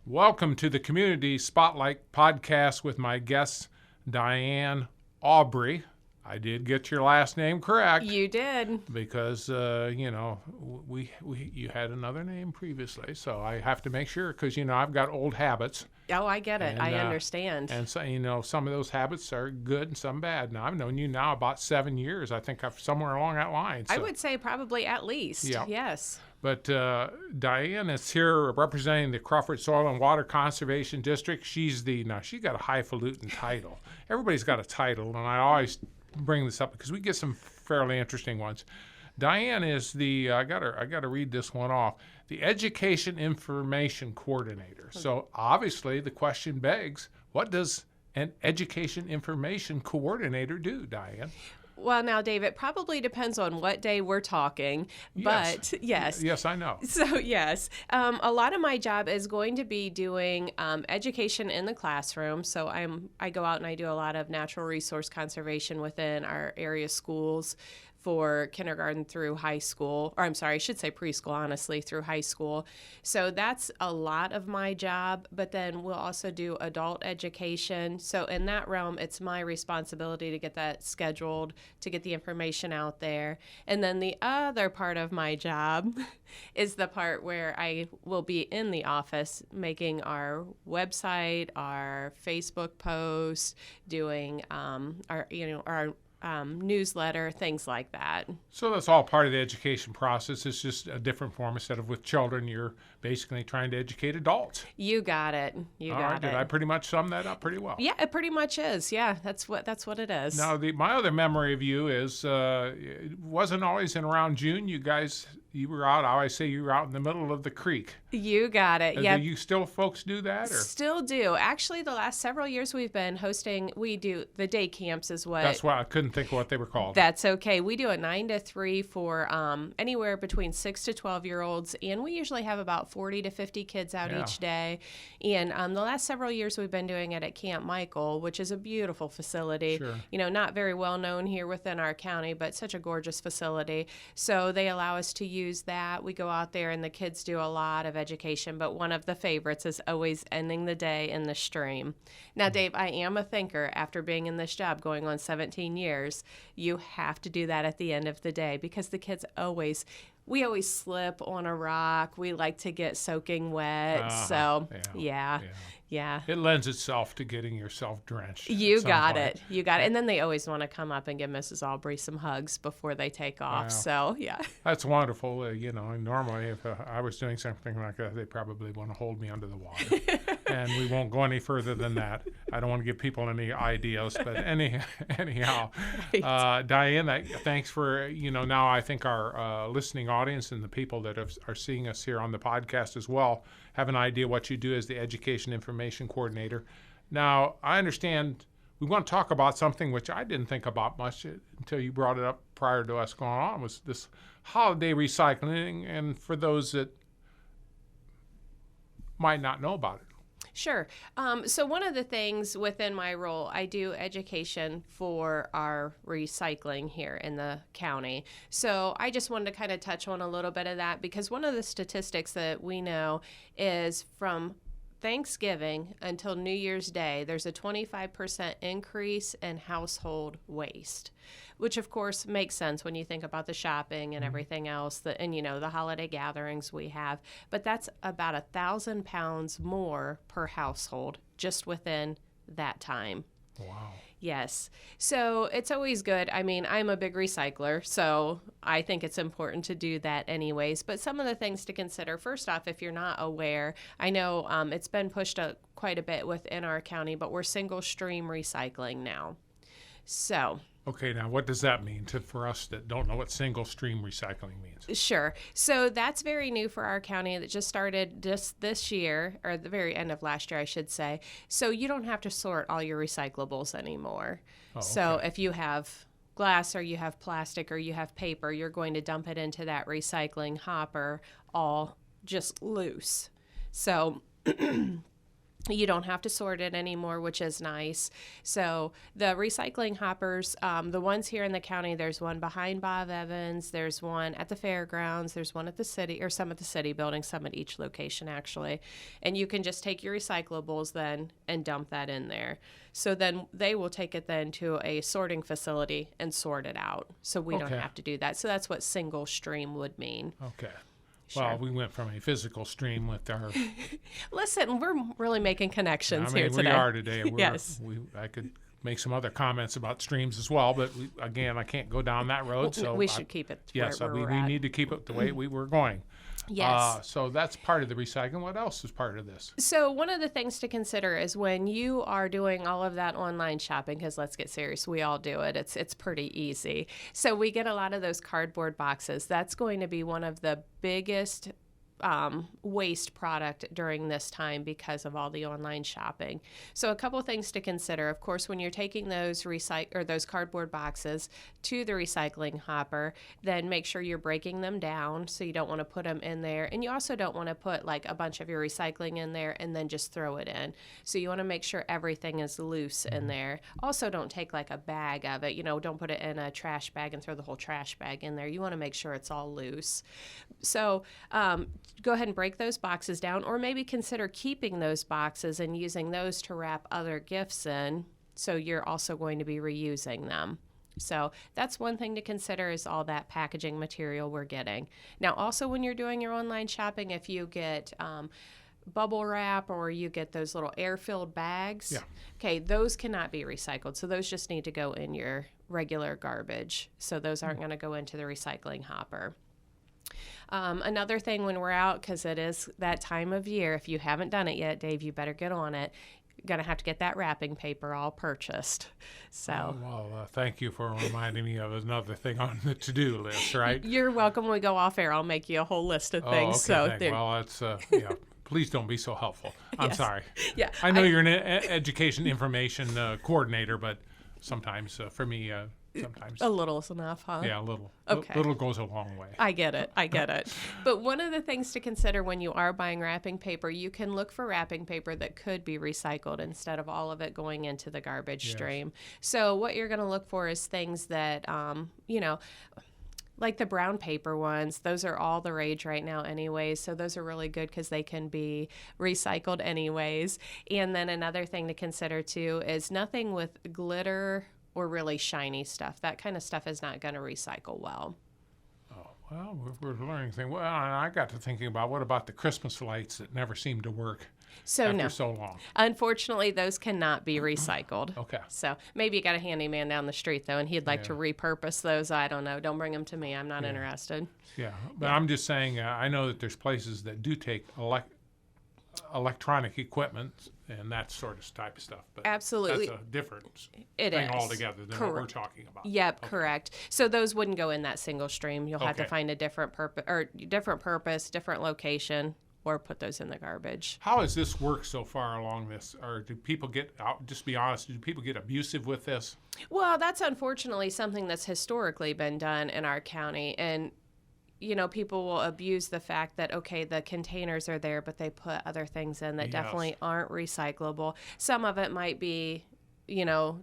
Welcome to the Community Spotlight podcast with my guest, Diane Awbrey. I did get your last name correct. You did. Because, you had another name previously, so I have to make sure because, I've got old habits. Oh, I get it. And, I understand. And so, some of those habits are good and some bad. Now, I've known you now about 7 years. I think I've somewhere along that line. So. I would say probably at least. Yeah. Yes. But Diane is here representing the Crawford Soil and Water Conservation District. She's she got a highfalutin title. Everybody's got a title, and I always bring this up because we get some fairly interesting ones. Diane is I got to read this one off, the Education Information Coordinator. So obviously the question begs, what does an Education Information Coordinator do, Diane? Well, now, Dave, it probably depends on what day we're talking, but yes. Yes, I know. So, yes, a lot of my job is going to be doing education in the classroom. So I go out and I do a lot of natural resource conservation within our area schools for kindergarten through high school, or I'm sorry, I should say preschool, honestly, through high school. So that's a lot of my job, but then we'll also do adult education. So in that realm, it's my responsibility to get that scheduled, to get the information out there. And then the other part of my job is the part where I will be in the office making our website, our Facebook posts, doing our newsletter, things like that. So that's all part of the education process. It's just a different form. Instead of with children, you're basically trying to educate adults. You got it. You got it. Did I pretty much sum that up pretty well? Yeah, it pretty much is. Yeah, that's what it is. Now, my other memory of you is it wasn't always in around June. You were out. I always say you were out in the middle of the creek. You got it. Yeah. Do you still folks do that? Or? Still do. Actually, the last several years we've been hosting. We do the day camps is what. That's why I couldn't think of what they were called. That's okay. We do a 9 to 3 for anywhere between 6 to 12-year-olds, and we usually have about 40 to 50 kids out each day. And the last several years we've been doing it at Camp Michael, which is a beautiful facility. Sure. Not very well known here within our county, but such a gorgeous facility. So they allow us to use that. We go out there and the kids do a lot of education, but one of the favorites is always ending the day in the stream. Now, Dave, I am a thinker after being in this job going on 17 years. You have to do that at the end of the day because the kids we always slip on a rock. We like to get soaking wet. So, yeah. It lends itself to getting yourself drenched. You got it. And then they always want to come up and give Mrs. Awbrey some hugs before they take off. Wow. So, yeah. That's wonderful. Normally if I was doing something like that, they probably want to hold me under the water. And we won't go any further than that. I don't want to give people any ideas. But anyhow, right. Diane, thanks for, now I think our listening audience and the people that are seeing us here on the podcast as well have an idea what you do as the Education Information Coordinator. Now, I understand we want to talk about something which I didn't think about much until you brought it up prior to us going on, was this holiday recycling, and for those that might not know about it. Sure. So one of the things within my role, I do education for our recycling here in the county. So I just wanted to kind of touch on a little bit of that because one of the statistics that we know is from Thanksgiving until New Year's Day, there's a 25% increase in household waste, which of course makes sense when you think about the shopping and everything else, and the holiday gatherings we have. But that's about 1,000 pounds more per household just within that time. Wow. Yes. So it's always good. I mean, I'm a big recycler, so I think it's important to do that anyways. But some of the things to consider, first off, if you're not aware, I know it's been pushed up quite a bit within our county, but we're single stream recycling now. So. Okay, now what does that mean for us that don't know what single stream recycling means? Sure. So that's very new for our county. That just started just this year, or at the very end of last year, I should say. So you don't have to sort all your recyclables anymore. Oh, okay. So if you have glass or you have plastic or you have paper, you're going to dump it into that recycling hopper all just loose. So You don't have to sort it anymore, which is nice. So the recycling hoppers, the ones here in the county, there's one behind Bob Evans, there's one at the fairgrounds, there's one at the city, or some at the city building, some at each location actually. And you can just take your recyclables then and dump that in there. So then they will take it then to a sorting facility and sort it out. So we don't have to do that. So that's what single stream would mean. Okay. Sure. Well, we went from a physical stream with our. Listen, we're really making connections here today. We are today. Yes. I could make some other comments about streams as well, but again, I can't go down that road. So we should keep it. Where we we're at. need to keep it the way we were going. Yes. So that's part of the recycling. What else is part of this? So one of the things to consider is when you are doing all of that online shopping, because let's get serious, we all do it. It's pretty easy. So we get a lot of those cardboard boxes. That's going to be one of the biggest waste product during this time because of all the online shopping. So a couple things to consider. Of course, when you're taking those those cardboard boxes to the recycling hopper, then make sure you're breaking them down. So you don't want to put them in there, and you also don't want to put like a bunch of your recycling in there and then just throw it in. So you want to make sure everything is loose in there. Also, don't take like a bag of it. Don't put it in a trash bag and throw the whole trash bag in there. You want to make sure it's all loose. So go ahead and break those boxes down, or maybe consider keeping those boxes and using those to wrap other gifts in, so you're also going to be reusing them. So that's one thing to consider, is all that packaging material we're getting. Now, also when you're doing your online shopping, if you get bubble wrap or you get those little air-filled bags, okay, those cannot be recycled. So those just need to go in your regular garbage. So those aren't going to go into the recycling hopper. Another thing when we're out, because it is that time of year, if you haven't done it yet, Dave, you better get on it. You're going to have to get that wrapping paper all purchased. So, thank you for reminding me of another thing on the to-do list, right? You're welcome. When we go off air, I'll make you a whole list of things. Well, that's, please don't be so helpful. I'm sorry. Yeah, I know you're an education information coordinator, but sometimes for me, sometimes a little is enough, huh? Yeah, a little. Okay. Little goes a long way. I get it. But one of the things to consider when you are buying wrapping paper, you can look for wrapping paper that could be recycled instead of all of it going into the garbage stream. So what you're going to look for is things that, like the brown paper ones, those are all the rage right now anyways. So those are really good because they can be recycled anyways. And then another thing to consider too is nothing with glitter or really shiny stuff. That kind of stuff is not going to recycle well. Oh, well, we're learning things. Well, and I got to thinking about, what about the Christmas lights that never seem to work after so long? Unfortunately, those cannot be recycled. Okay. So maybe you got a handyman down the street, though, and he'd like to repurpose those. I don't know. Don't bring them to me. I'm not interested. Yeah, but I'm just saying, I know that there's places that do take electronic equipment and that sort of type of stuff. But absolutely, that's a different thing altogether than what we're talking about. Yep, correct. So those wouldn't go in that single stream. You'll have to find a different purpose, different location, or put those in the garbage. How has this worked so far along this? Or do people get, just be honest, do people get abusive with this? Well, that's unfortunately something that's historically been done in our county. And people will abuse the fact that, okay, the containers are there, but they put other things in that definitely aren't recyclable. Some of it might be,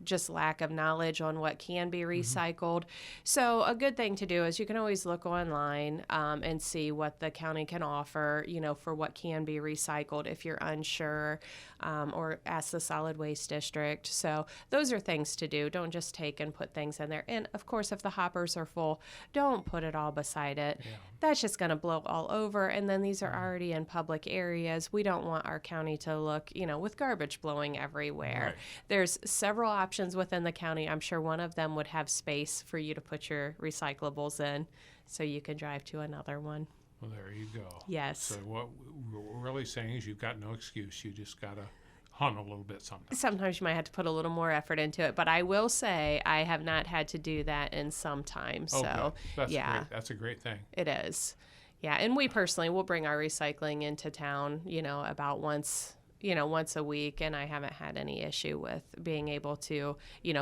just lack of knowledge on what can be recycled. So a good thing to do is you can always look online and see what the county can offer, for what can be recycled if you're unsure, or ask the solid waste district. So those are things to do. Don't just take and put things in there. And of course, if the hoppers are full, don't put it all beside it. Yeah. That's just going to blow all over. And then these are already in public areas. We don't want our county to look, with garbage blowing everywhere. Right. There's several options within the county. I'm sure one of them would have space for you to put your recyclables in, so you can drive to another one. Well, there you go. Yes. So what we're really saying is you've got no excuse. You just got to hunt a little bit sometimes. Sometimes you might have to put a little more effort into it, but I will say I have not had to do that in some time. So, that's great. That's a great thing. It is. Yeah, and we personally will bring our recycling into town, about once a week, and I haven't had any issue with being able to,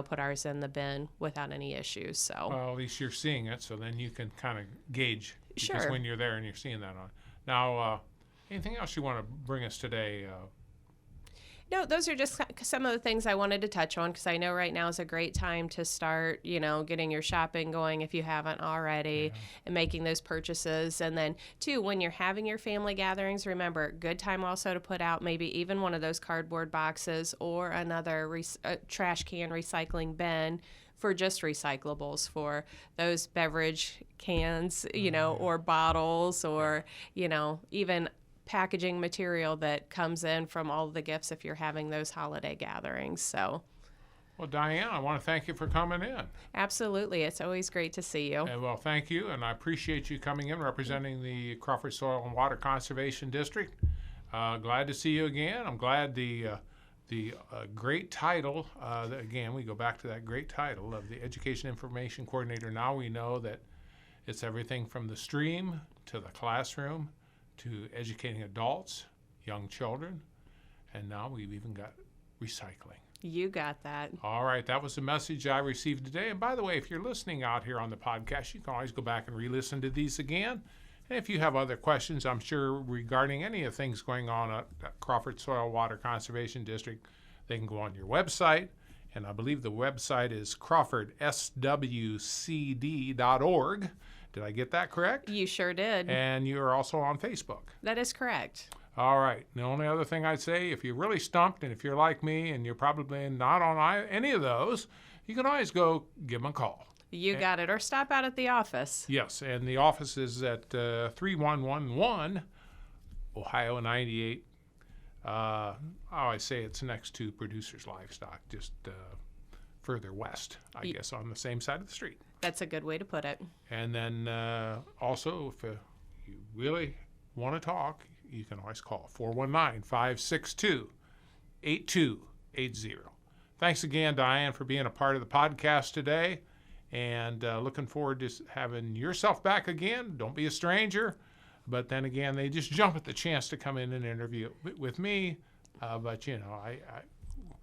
put ours in the bin without any issues. So, well, at least you're seeing it, so then you can kind of gauge. Because sure. when you're there and you're seeing that on. Now, anything else you want to bring us today? No, those are just some of the things I wanted to touch on because I know right now is a great time to start, getting your shopping going if you haven't already and making those purchases. And then, too, when you're having your family gatherings, remember, good time also to put out maybe even one of those cardboard boxes or another trash can recycling bin for just recyclables for those beverage cans, or bottles or, even packaging material that comes in from all of the gifts if you're having those holiday gatherings. So, well, Diane, I want to thank you for coming in. absolutely. It's always great to see you. Well, thank you, and I appreciate you coming in representing the Crawford Soil and Water Conservation District. Glad to see you again. I'm glad the great title, again, we go back to that great title of the Education Information Coordinator. Now we know that it's everything from the stream to the classroom to educating adults, young children, and now we've even got recycling. You got that. All right, that was the message I received today. And by the way, if you're listening out here on the podcast, you can always go back and re-listen to these again. And if you have other questions, I'm sure, regarding any of the things going on at Crawford Soil Water Conservation District, they can go on your website. And I believe the website is crawfordswcd.org. Did I get that correct? You sure did. And you're also on Facebook. That is correct. All right. The only other thing I'd say, if you're really stumped and if you're like me and you're probably not on any of those, you can always go give them a call. You got it. Or stop out at the office. Yes, and the office is at 3111 Ohio 98. I always say it's next to Producers Livestock, just further west, I guess, on the same side of the street. That's a good way to put it. And then also, if you really want to talk, you can always call 419-562-8280. Thanks again, Diane, for being a part of the podcast today. And looking forward to having yourself back again. Don't be a stranger. But then again, they just jump at the chance to come in and interview with me. But,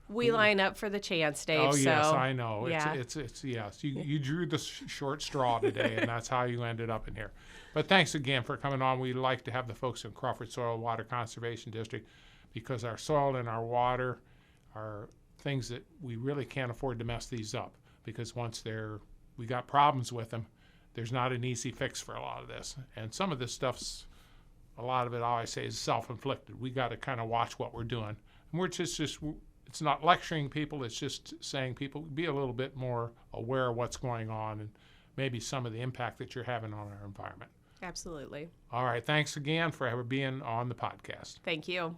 we line up for the chance, Dave. Oh, yes, so, I know. Yeah. It's yes. You drew the short straw today, and that's how you ended up in here. But thanks again for coming on. We like to have the folks in Crawford Soil Water Conservation District because our soil and our water are things that we really can't afford to mess these up because once we got problems with them, there's not an easy fix for a lot of this. And some of this stuff's, a lot of it, I always say, is self-inflicted. We got to kind of watch what we're doing. And we're just it's not lecturing people, it's just saying people be a little bit more aware of what's going on and maybe some of the impact that you're having on our environment. Absolutely. All right, thanks again for being on the podcast. Thank you.